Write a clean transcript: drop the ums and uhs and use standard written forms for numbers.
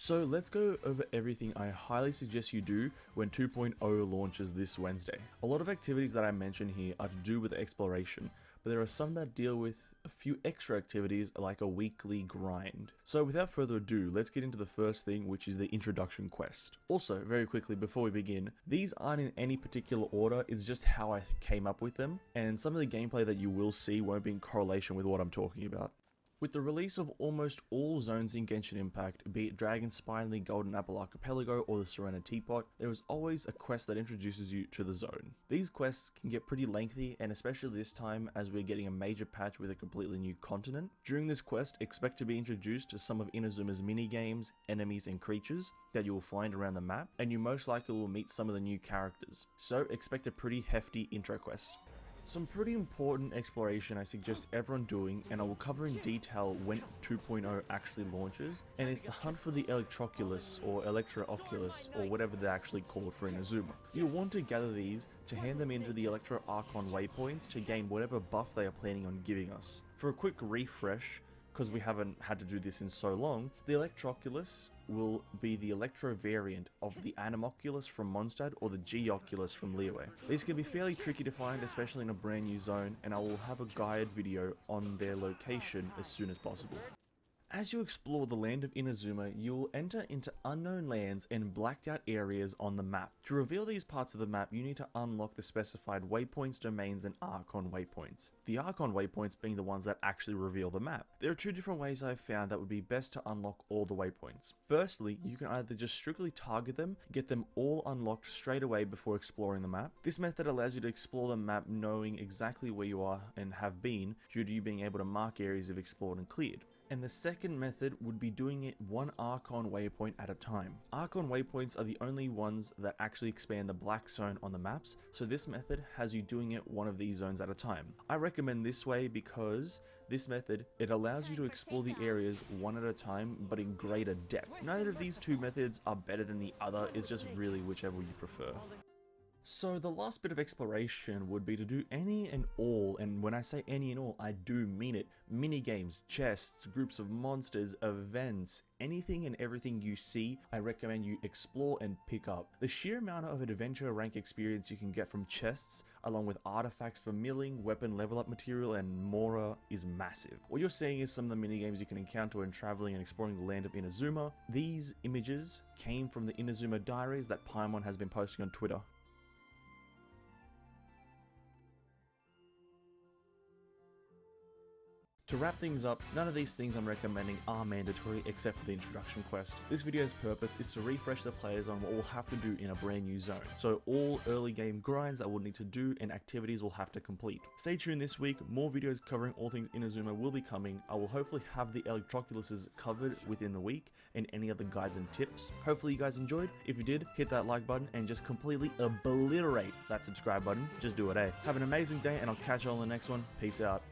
So let's go over everything I highly suggest you do when 2.0 launches this Wednesday. A lot of activities that I mention here are to do with exploration, but there are some that deal with a few extra activities like a weekly grind. So without further ado, let's get into the first thing, which is the introduction quest. Also, very quickly before we begin, these aren't in any particular order, it's just how I came up with them, and some of the gameplay that you will see won't be in correlation with what I'm talking about. With the release of almost all zones in Genshin Impact, be it Dragon Spine, the Golden Apple Archipelago, or the Serena Teapot, there is always a quest that introduces you to the zone. These quests can get pretty lengthy, and especially this time as we're getting a major patch with a completely new continent. During this quest, expect to be introduced to some of Inazuma's mini-games, enemies, and creatures that you will find around the map, and you most likely will meet some of the new characters. So expect a pretty hefty intro quest. Some pretty important exploration I suggest everyone doing, and I will cover in detail when 2.0 actually launches, and it's the hunt for the Electroculus or Electroculus or whatever they're actually called for Inazuma. You'll want to gather these to hand them into the Electro Archon Waypoints to gain whatever buff they are planning on giving us. For a quick refresh, because we haven't had to do this in so long, the Electroculus will be the Electro variant of the Animoculus from Mondstadt or the Geoculus from Liyue. These can be fairly tricky to find, especially in a brand new zone, and I will have a guide video on their location as soon as possible. As you explore the land of Inazuma, you will enter into unknown lands and blacked out areas on the map. To reveal these parts of the map, you need to unlock the specified waypoints, domains, and Archon waypoints. The Archon waypoints being the ones that actually reveal the map. There are two different ways I've found that would be best to unlock all the waypoints. Firstly, you can either just strictly target them, get them all unlocked straight away before exploring the map. This method allows you to explore the map knowing exactly where you are and have been due to you being able to mark areas you've explored and cleared. And the second method would be doing it one Archon waypoint at a time. Archon waypoints are the only ones that actually expand the black zone on the maps, so this method has you doing it one of these zones at a time. I recommend this way because this method, it allows you to explore the areas one at a time but in greater depth. Neither of these two methods are better than the other, it's just really whichever you prefer. So the last bit of exploration would be to do any and all, and when I say any and all, I do mean it. Mini-games, chests, groups of monsters, events, anything and everything you see, I recommend you explore and pick up. The sheer amount of adventure rank experience you can get from chests, along with artifacts for milling, weapon level up material, and more is massive. What you're seeing is some of the minigames you can encounter when traveling and exploring the land of Inazuma. These images came from the Inazuma diaries that Paimon has been posting on Twitter. To wrap things up, none of these things I'm recommending are mandatory except for the introduction quest. This video's purpose is to refresh the players on what we'll have to do in a brand new zone. So all early game grinds that we'll need to do and activities we'll have to complete. Stay tuned this week, more videos covering all things Inazuma will be coming. I will hopefully have the Electroculuses covered within the week and any other guides and tips. Hopefully you guys enjoyed. If you did, hit that like button and just completely obliterate that subscribe button. Just do it, eh? Have an amazing day and I'll catch you all in the next one. Peace out.